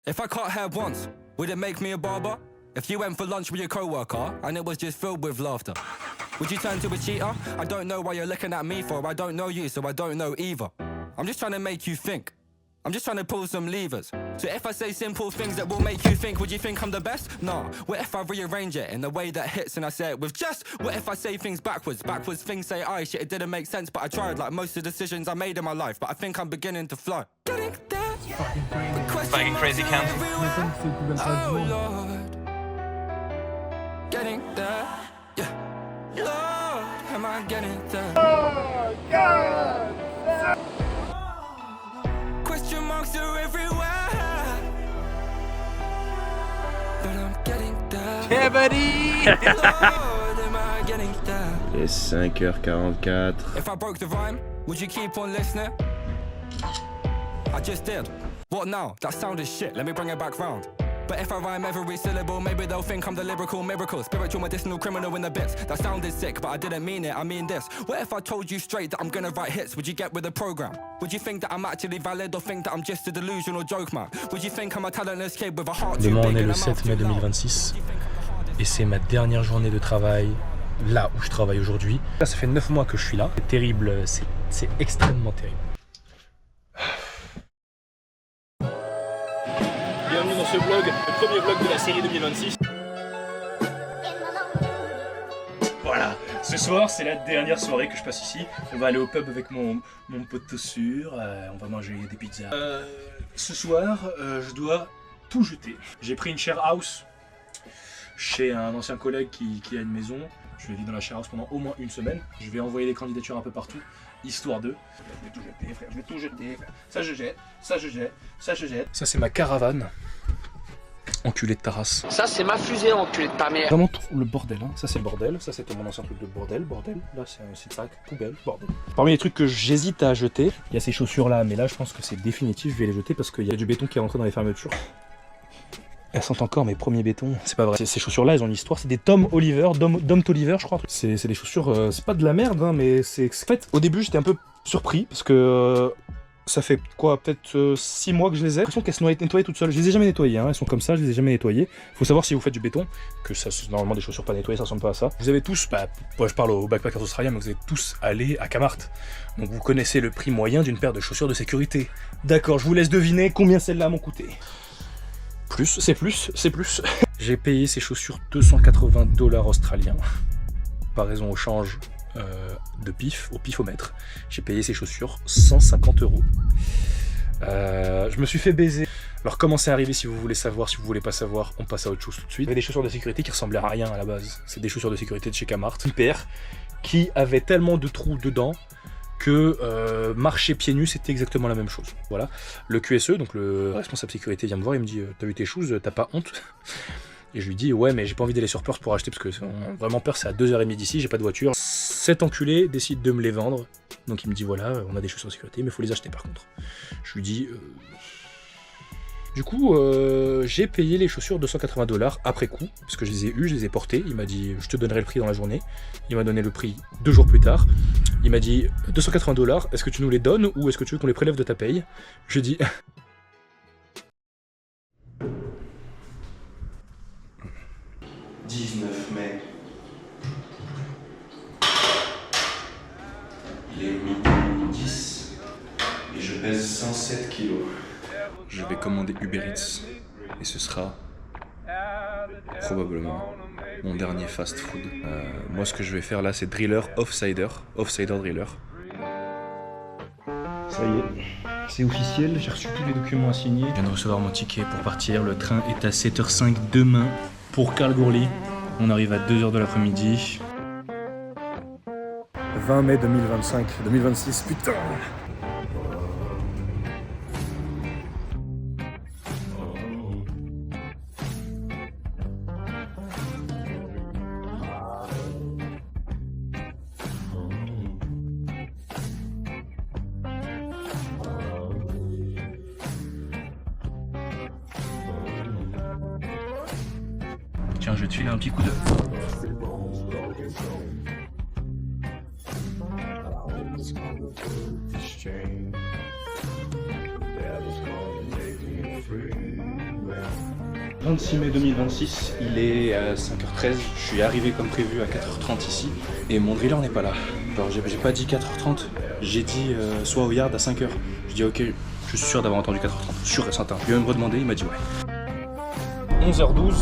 If I cut hair once, would it make me a barber? If you went for lunch with your co-worker and it was just filled with laughter, would you turn to a cheater? I don't know why you're looking at me for. I don't know you, so I don't know either. I'm just trying to make you think. I'm just trying to pull some levers. So if I say simple things that will make you think, would you think I'm the best? Nah. What if I rearrange it in a way that hits and I say it with just? What if I say things backwards? Backwards things say I shit, it didn't make sense, but I tried like most of the decisions I made in my life. But I think I'm beginning to fly. Getting there. Fucking crazy count. Oh Lord. Getting there. Yeah. Lord, am I getting there? Oh God. Question marks are everywhere, but I'm getting there. Yeah, buddy. Lord, am I getting there? Il est 5h44. If I broke the rhyme, would you keep on listening? I just did. What now? That sounded shit. Let me bring it back round. But if I rhyme every syllable, maybe they'll think I'm the lyrical miracle, spiritual medicinal criminal in the bits. That sounded sick, but I didn't mean it, I mean this. What if I told you straight that I'm gonna write hits? Would you get with the program? Would you think that I'm actually valid or think that I'm just a delusional joke man? Would you think I'm a talentless kid with a heart too Demain on big est and le a mouth 7 mai too loud? 2026 et c'est ma dernière journée de travail là où je travaille aujourd'hui. Là ça fait 9 mois que je suis là. C'est terrible, c'est extrêmement terrible. Bienvenue dans ce vlog, le premier vlog de la série 2026. Voilà, ce soir c'est la dernière soirée que je passe ici. On va aller au pub avec mon pote sûr, on va manger des pizzas. Ce soir, je dois tout jeter. J'ai pris une share house chez un ancien collègue qui a une maison. Je vais vivre dans la share house pendant au moins une semaine. Je vais envoyer des candidatures un peu partout, histoire de... Je vais tout jeter, frère, je vais tout jeter. Ça je jette, ça je jette, ça je jette. Ça c'est ma caravane. Enculé de ta race. Ça, c'est ma fusée, enculé de ta mère. Vraiment tout le bordel, hein. Ça c'est le bordel, ça c'était mon ancien truc de bordel. Là c'est un sac, poubelle, bordel. Parmi les trucs que j'hésite à jeter, il y a ces chaussures là, mais là je pense que c'est définitif, je vais les jeter parce qu'il y a du béton qui est rentré dans les fermetures. Elles sentent encore mes premiers bétons, c'est pas vrai. Ces chaussures là, elles ont une histoire, c'est des Tom Oliver, Dom Toliver je crois. C'est des chaussures, c'est pas de la merde, hein, mais c'est... En fait, au début j'étais un peu surpris parce que... ça fait quoi, peut-être 6 mois que je les ai. J'ai l'impression qu'elles se nettoient toutes seules. Je les ai jamais nettoyées, hein. Elles sont comme ça, je les ai jamais nettoyées. Faut savoir si vous faites du béton, que ça, normalement des chaussures pas nettoyées, ça ressemble pas à ça. Vous avez tous, moi je parle aux backpackers australiens, mais vous avez tous allé à Kmart. Donc vous connaissez le prix moyen d'une paire de chaussures de sécurité. D'accord, je vous laisse deviner combien celles-là m'ont coûté. Plus, c'est plus, c'est plus. J'ai payé ces chaussures 280 $ australiens. Par raison au change. De pif, au pifomètre. J'ai payé ces chaussures 150 €. Je me suis fait baiser. Alors comment c'est arrivé, si vous voulez savoir, si vous voulez pas savoir, on passe à autre chose tout de suite. Il y avait des chaussures de sécurité qui ressemblaient à rien à la base. C'est des chaussures de sécurité de chez Kmart. Une paire qui avait tellement de trous dedans que marcher pieds nus c'était exactement la même chose. Voilà. Le QSE, donc le responsable sécurité, vient me voir, il me dit t'as vu tes shoes, t'as pas honte? Et je lui dis ouais mais j'ai pas envie d'aller sur Perth pour acheter parce que vraiment Perth c'est à 2h30 d'ici, j'ai pas de voiture. Cet enculé décide de me les vendre. Donc il me dit voilà on a des chaussures de sécurité mais faut les acheter par contre. Je lui dis Du coup j'ai payé les chaussures 280 $ après coup, parce que je les ai eues, je les ai portées. Il m'a dit je te donnerai le prix dans la journée. Il m'a donné le prix 2 jours plus tard. Il m'a dit 280 $, est-ce que tu nous les donnes ou est-ce que tu veux qu'on les prélève de ta paye? Je dis 19 mai. Il est midi 10 et je pèse 107 kilos. Je vais commander Uber Eats et ce sera probablement mon dernier fast food. Moi ce que je vais faire là c'est driller off-cider driller. ça y est, c'est officiel, j'ai reçu tous les documents à signer. Je viens de recevoir mon ticket pour partir, le train est à 7h05 demain pour Kalgoorlie. On arrive à 2h de l'après-midi. 20 mai 2026, putain. Tiens, je vais te filer un petit coup d'œil. 26 mai 2026, il est à 5h13, je suis arrivé comme prévu à 4h30 ici, et mon driller n'est pas là. Alors j'ai pas dit 4h30, j'ai dit soit au yard à 5h. Je dis ok, je suis sûr d'avoir entendu 4h30, sûr et certain. Je lui ai même redemandé, il m'a dit ouais. 11h12.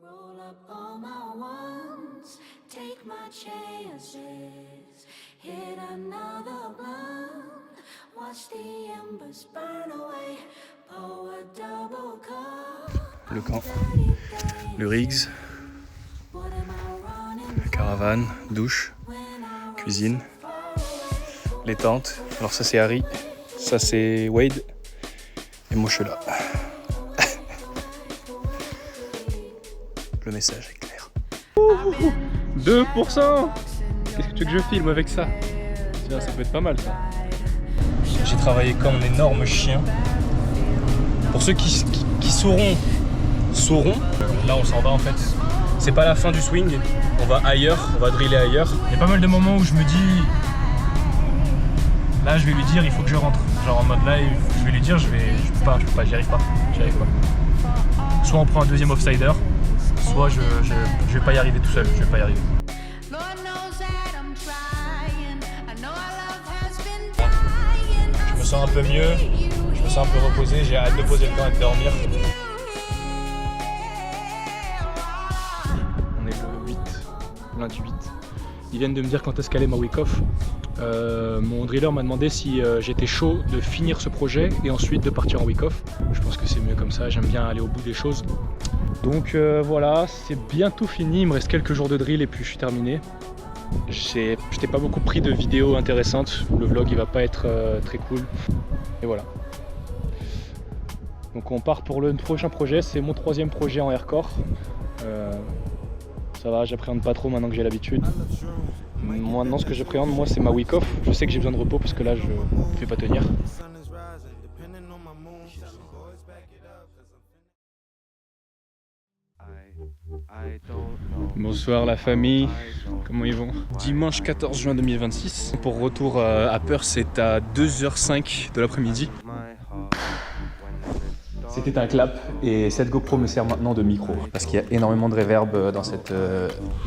Roll up all my ones, take my chances, hit another blunt, watch the embers burn away, pour a double cup. Le camp, le rigs, la caravane, douche, cuisine, les tentes. Alors ça c'est Harry, ça c'est Wade, et moi je suis là. Le message est clair. 2%. Qu'est-ce que tu veux que je filme avec ça? Tiens, ça peut être pas mal ça. J'ai travaillé comme un énorme chien. Pour ceux qui sauront. Là on s'en va en fait. C'est pas la fin du swing. On va ailleurs, on va driller ailleurs. Il y a pas mal de moments où je me dis... Là je vais lui dire il faut que je rentre. Genre en mode là je vais lui dire je peux pas, j'y arrive pas. Soit on prend un deuxième offsider, soit je vais pas y arriver tout seul, je vais pas y arriver. Je me sens un peu mieux, je me sens un peu reposé, j'ai hâte de poser le camp et de dormir. On est le 8, lundi 8. Ils viennent de me dire quand est-ce qu'elle est ma week-off. Mon driller m'a demandé si j'étais chaud de finir ce projet et ensuite de partir en week-off. Je pense que c'est mieux comme ça, j'aime bien aller au bout des choses. Donc voilà, c'est bientôt fini, il me reste quelques jours de drill et puis je suis terminé. Je t'ai pas beaucoup pris de vidéos intéressantes, le vlog il va pas être très cool. Et voilà. Donc on part pour le prochain projet, c'est mon 3e projet en aircore. Ça va, j'appréhende pas trop maintenant que j'ai l'habitude. Maintenant ce que j'appréhende moi c'est ma week off. Je sais que j'ai besoin de repos parce que là je ne vais pas tenir. Bonsoir la famille, comment ils vont? Dimanche 14 juin 2026. Pour retour à Perth, c'est à 2h05 de l'après-midi. C'était un clap et cette GoPro me sert maintenant de micro parce qu'il y a énormément de reverb dans cet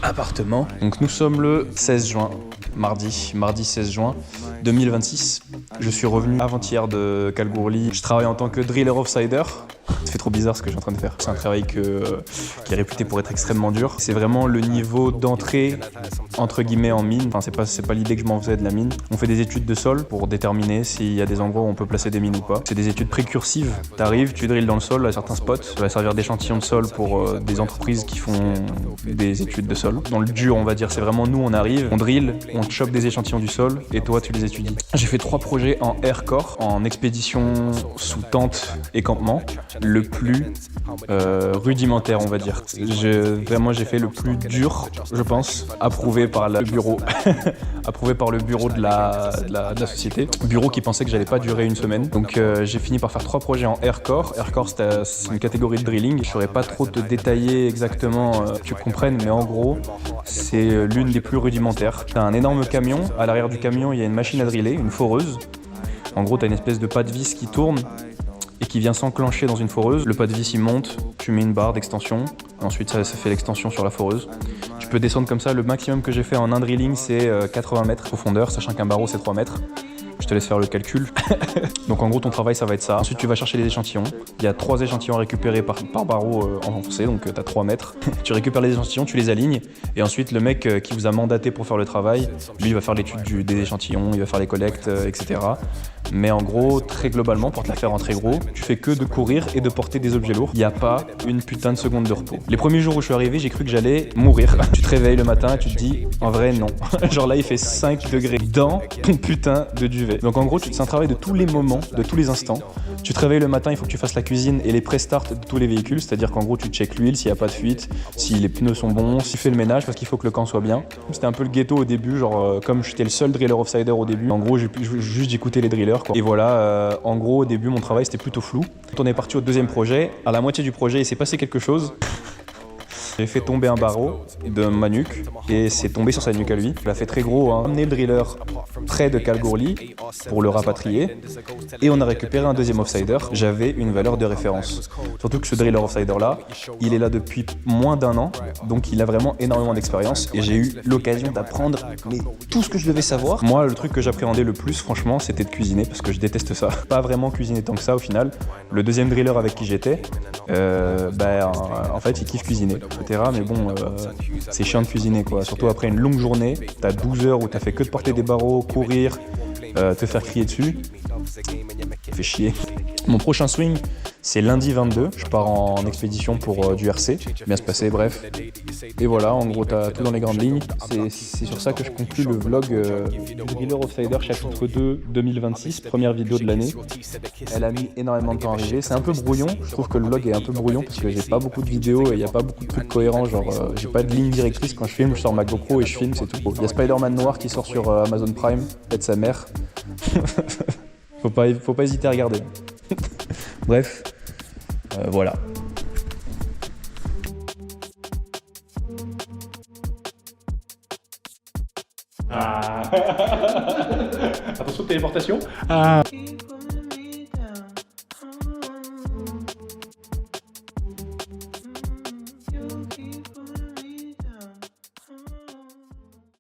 appartement. Donc nous sommes le 16 juin, mardi 16 juin 2026. Je suis revenu avant-hier de Kalgoorlie. Je travaille en tant que driller offsider. Ça fait trop bizarre ce que je suis en train de faire. C'est un travail qui est réputé pour être extrêmement dur. C'est vraiment le niveau d'entrée entre guillemets en mine. Enfin, c'est pas l'idée que je m'en faisais de la mine. On fait des études de sol pour déterminer s'il y a des endroits où on peut placer des mines ou pas. C'est des études précursives. T'arrives, tu drilles dans le sol à certains spots. Ça va servir d'échantillon de sol pour des entreprises qui font des études de sol. Dans le dur, on va dire, c'est vraiment nous, on arrive, on drill, on chope des échantillons du sol et toi, tu les étudies. J'ai fait 3 projets en aircore, en expédition sous tente et campement. Le plus rudimentaire, on va dire. Vraiment, j'ai fait le plus dur, je pense, approuvé par le bureau. Approuvé par le bureau de la société. Bureau qui pensait que j'allais pas durer une semaine. Donc j'ai fini par faire 3 projets en aircore. Aircore, c'est une catégorie de drilling. Je saurais pas trop te détailler exactement que tu comprennes, mais en gros, c'est l'une des plus rudimentaires. T'as un énorme camion. À l'arrière du camion, il y a une machine à driller, une foreuse. En gros, t'as une espèce de pas de vis qui tourne et qui vient s'enclencher dans une foreuse. Le pas de vis il monte, tu mets une barre d'extension, ensuite ça fait l'extension sur la foreuse. Tu peux descendre comme ça, le maximum que j'ai fait en un drilling c'est 80 mètres de profondeur, sachant qu'un barreau c'est 3 mètres. Je te laisse faire le calcul. Donc en gros ton travail ça va être ça. Ensuite tu vas chercher les échantillons. Il y a 3 échantillons à récupérer par barreau enfoncé, donc tu as 3 mètres. Tu récupères les échantillons, tu les alignes. Et ensuite le mec qui vous a mandaté pour faire le travail, lui il va faire l'étude des échantillons, il va faire les collectes, etc. Mais en gros, très globalement, pour te la faire en très gros, tu fais que de courir et de porter des objets lourds. Il n'y a pas une putain de seconde de repos. Les premiers jours où je suis arrivé, j'ai cru que j'allais mourir. Tu te réveilles le matin et tu te dis, en vrai non. Genre là il fait 5 degrés dans ton putain de duvet. Donc en gros, c'est un travail de tous les moments, de tous les instants. Tu te réveilles le matin, il faut que tu fasses la cuisine et les pré-start de tous les véhicules, c'est-à-dire qu'en gros tu checkes l'huile, s'il n'y a pas de fuite, si les pneus sont bons, si tu fais le ménage parce qu'il faut que le camp soit bien. C'était un peu le ghetto au début, genre comme j'étais le seul driller offsider au début, en gros j'écoutais les drillers quoi. Et voilà, en gros au début mon travail c'était plutôt flou. Quand on est parti au deuxième projet, à la moitié du projet il s'est passé quelque chose. J'ai fait tomber un barreau de ma nuque et c'est tombé sur sa nuque à lui. Il a fait très gros, hein. Amené le driller près de Kalgoorlie pour le rapatrier et on a récupéré un deuxième offsider. J'avais une valeur de référence. Surtout que ce driller offsider là, il est là depuis moins d'1 an, donc il a vraiment énormément d'expérience et j'ai eu l'occasion d'apprendre tout ce que je devais savoir. Moi, le truc que j'appréhendais le plus, franchement, c'était de cuisiner parce que je déteste ça. Pas vraiment cuisiner tant que ça au final. Le deuxième driller avec qui j'étais, en fait, il kiffe cuisiner. Mais bon, c'est chiant de cuisiner quoi, surtout après une longue journée, t'as 12 heures où t'as fait que de porter des barreaux, courir, te faire crier dessus, ça fait chier. Mon prochain swing, c'est lundi 22, je pars en expédition pour du RC, bien se passer, bref. Et voilà, en gros t'as tout dans les grandes lignes, c'est sur ça que je conclue le vlog du Driller Offsider chapitre 2 2026, première vidéo de l'année. Elle a mis énormément de temps à arriver, c'est un peu brouillon, je trouve que le vlog est un peu brouillon parce que j'ai pas beaucoup de vidéos et il n'y a pas beaucoup de trucs cohérents, genre j'ai pas de ligne directrice quand je filme, je sors ma GoPro et je filme, c'est tout. Il y a Spider-Man noir qui sort sur Amazon Prime, pète sa mère. Faut pas hésiter à regarder. Bref, voilà. Attention téléportation.